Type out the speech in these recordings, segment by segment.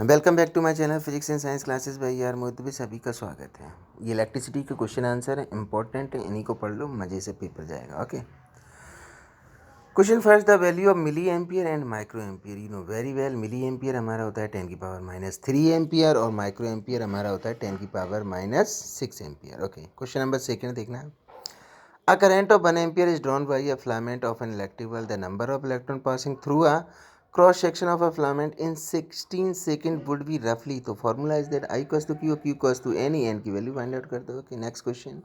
Welcome back to my channel physics and science classes by यार मोहित भी सभी का स्वागत है। ये इलेक्ट्रिसिटी के क्वेश्चन आंसर है, इंपॉर्टेंट है, इन्हीं को पढ़ लो, मज़े से पेपर जाएगा। Okay, question first, the value of milli ampere and micro ampere. You know very well, milli ampere हमारा होता है 10⁻³ एम्पियर और माइक्रो एम्पियर हमारा होता है 10⁻�6 ampere. Okay, question number second देखना। A current of 1 ampere is drawn by a filament of an electric bulb. The number of electrons passing through a cross section of a filament in 16 seconds would be roughly. तो formula is that I equals to Q, Q equals to N, N की value find out कर दो। Okay, next question.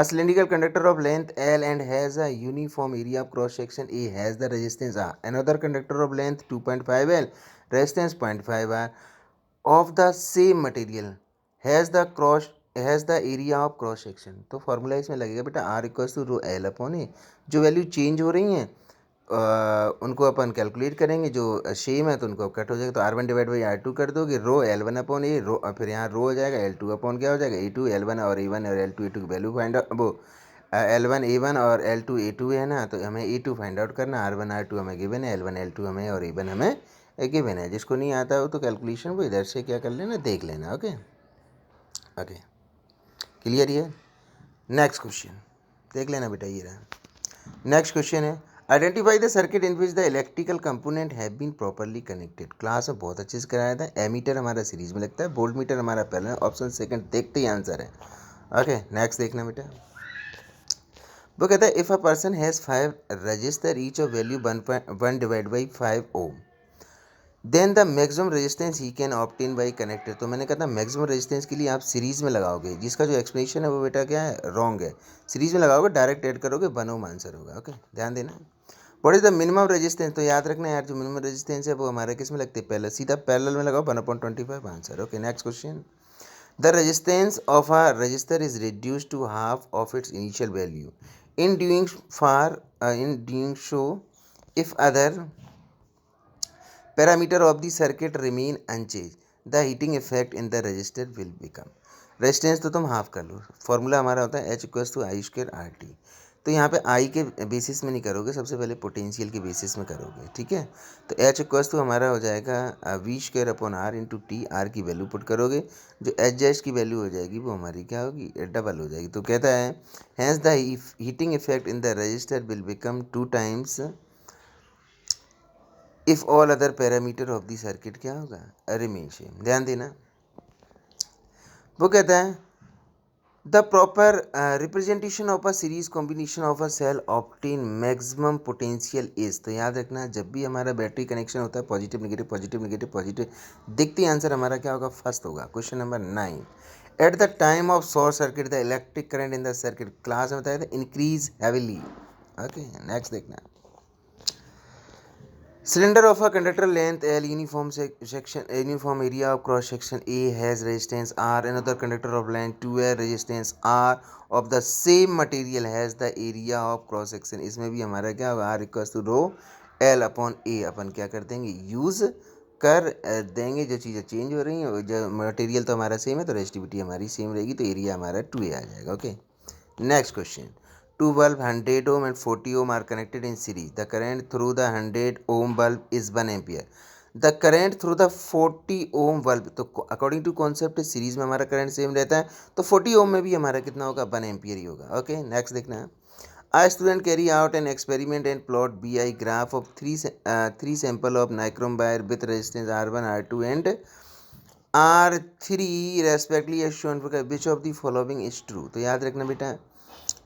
A cylindrical conductor of length L and has a uniform area of cross section A has the resistance R. Another conductor of length 2.5 L, resistance 0.5 R, of the same material has the area of cross section. तो formula इसमें लगेगा बेटा R equals to rho L upon A. जो value change हो रही हैं उनको अपन calculate करेंगे, जो सेम है तो उनको कट हो जाएगा। तो R1 डिवाइड बाई R2 कर दोगे, रो L1 अपॉन ए, रो फिर यहाँ रो हो जाएगा L2 अपॉन क्या हो जाएगा A2 L1 और A1 और L2 A2 की वैल्यू फाइंड आउट, वो L1 A1 और L2 A2 है ना, तो हमें A2 फाइंड आउट करना। R1 R2 हमें गिवन है, L1 L2 हमें और A1 हमें गिवन है। जिसको नहीं आता हो तो कैलकुलेशन वो इधर से क्या कर लेना, देख लेना। ओके ओके, क्लियर ये। नेक्स्ट क्वेश्चन देख लेना बेटा, ये रहा। नेक्स्ट क्वेश्चन है, identify the circuit in which the electrical component have been properly connected. Class में बहुत अच्छे से कराया था। एमीटर हमारा सीरीज में लगता है, वोल्ट मीटर हमारा पहले, ऑप्शन सेकंड देखते ही आंसर है। ओके, नेक्स्ट देखना बेटा। वो कहता है if a person has 5 resistor each of value 1 divide by 5 ohm, then the maximum resistance he can obtain by connected. तो मैंने कहा था मैक्सिमम रेजिस्टेंस के लिए आप सीरीज़ में लगाओगे, जिसका जो एक्सप्लेनेशन है वो बेटा क्या है, रॉन्ग है। सीरीज़ में लगाओगे, डायरेक्ट ऐड करोगे, 1 ओम आंसर होगा। ओके, ध्यान देना। What is the minimum resistance, तो याद रखना यार, जो मिनिमम रेजिस्टेंस है वो हमारे किस में लगते हैं, पहले सीधा पैरेलल में लगाओ, 1/25 answer. Okay, next question, the resistance of a resistor is reduce to half of its initial value in doing so if other parameter of the circuit remain unchanged, the heating effect in the resistor will become। Resistance तो तुम half कर लो, formula हमारा होता है H equals to I square R T. तो यहाँ पे आई के बेसिस में नहीं करोगे, सबसे पहले पोटेंशियल के बेसिस में करोगे, ठीक है। तो H इक्वल्स टू हमारा हो जाएगा V square upon R into T. R की वैल्यू पुट करोगे, जो एच जैश की वैल्यू हो जाएगी वो हमारी क्या होगी, डबल हो जाएगी। तो कहता है hence the heating effect in the resistor will become 2 times if all other parameter of the circuit क्या होगा, रिमेन सेम। ध्यान देना। वो कहता है the proper representation of a series combination of a cell obtain maximum potential is. तो याद रखना, जब भी हमारा बैटरी कनेक्शन होता है positive negative positive negative positive, दिखती आंसर हमारा क्या होगा, फर्स्ट होगा। Question number 9, at the time of short circuit the electric current in the circuit, class में बताया था इंक्रीज हैविली। ओके, नेक्स्ट देखना। Cylinder of a conductor length L, uniform area of cross section A has resistance R. Another conductor of length 2L, resistance R of the same material has the area of cross section। इसमें भी हमारा क्या होगा, R equals to rho L upon A। अपन क्या कर देंगे, use कर देंगे। जो चीज़ें चेंज हो रही हैं, जो मटेरियल तो हमारा सेम है तो रेजिस्टिविटी हमारी सेम रहेगी, तो एरिया हमारा 2A आ जाएगा। Okay, next question, two bulb 100 ohm and 40 ohm are connected in series. The current through the 100 ohm bulb is 1 ampere. The current through the 40 ohm bulb, तो according to concept series में हमारा current same रहता है, तो 40 ohm में भी हमारा कितना होगा, 1 एम्पियर ही होगा। ओके, नेक्स्ट देखना है। A student carry out an experiment and plot BI graph of three sample of nichrome wire with resistance R1 R2 and R3 respectively as shown, which of the following is true। तो याद रखना बेटा,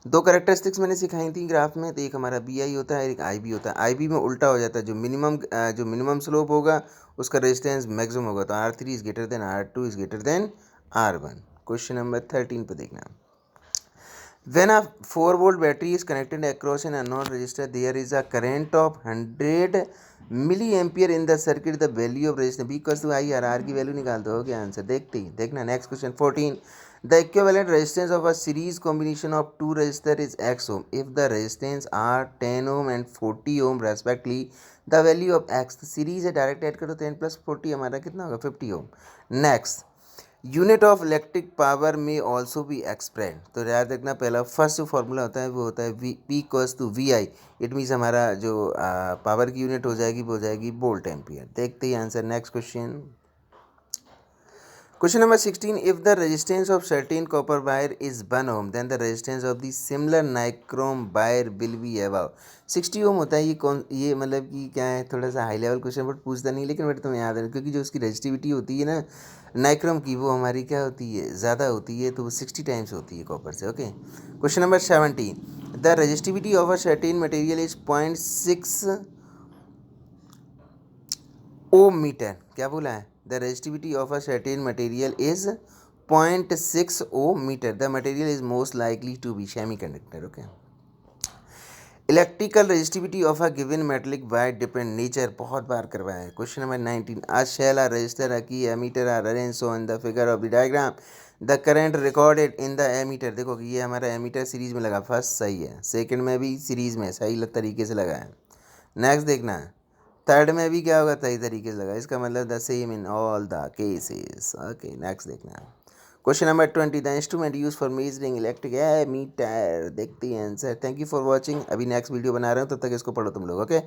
दो characteristics मैंने सिखाई थी graph में, तो एक हमारा बी आई होता है, एक आई बी होता है। आई बी में उल्टा हो जाता है, जो मिनिमम स्लोप होगा उसका रेजिस्टेंस मैक्सिमम होगा। तो R3 is greater than R2 is greater than R1। Question number 13 पे देखना। When a 4 volt battery is connected across an unknown resistor, there is a current of 100 milliampere in the circuit. The value of resistance B equals to I R। R की value निकाल दो, हो गया answer. देखते ही देखना। Next question 14, the equivalent resistance of a series combination of two resistors is X ohm. If the resistance are 10 ohm and 40 ohm respectively, the value of X। तो series है, direct add करो, 10 + 40 हमारा कितना होगा, 50 ohm. Next, unit of electric power में also भी expressed. तो याद रखना, पहला फर्स्ट जो फॉर्मूला होता है वो होता है V P equals to V I. It means हमारा जो पावर की यूनिट हो जाएगी वो हो जाएगी वोल्ट एम्पियर। देखते ही answer. Next question, Question number 16. If the resistance of certain copper wire is 1 ohm, then the resistance of the similar nichrome wire will be above. 60 ओम होता है ये मतलब कि क्या है, थोड़ा सा हाई लेवल क्वेश्चन बट पूछता नहीं, लेकिन बट तुम्हें याद है क्योंकि जो उसकी रेजिस्टिविटी होती है ना नाइक्रोम की, वो हमारी क्या होती है, ज़्यादा होती है, तो वो 60 टाइम्स होती है कॉपर से. Okay. Question number 17. The resistivity of a certain material is 0.6 ohm metre. क्या बोला है? The resistivity of a certain material is 0.6 ohm metre. The material is most likely to be semi conductor. Okay. Electrical resistivity of a given metallic wire depend nature. बहुत बार करवाया है. Question number 19. A cell are resistor a key ammeter are arrange so in the figure of the diagram. The current recorded in the ammeter. देखो कि ये हमारा ammeter series में लगा. फर्स्ट सही है, सेकंड में भी सीरीज में सही तरीके से लगा है. नेक्स्ट देखना है, थर्ड में भी क्या होगा, सही तरीके से लगा. इसका मतलब the same in all the cases. Okay. Next देखना है. Question number 20. The instrument use for measuring electric meter. देखते हैं answer. Thank you for watching. अभी नेक्स्ट वीडियो बना रहे हो, तब तक इसको पढ़ो तुम लोग. ओके.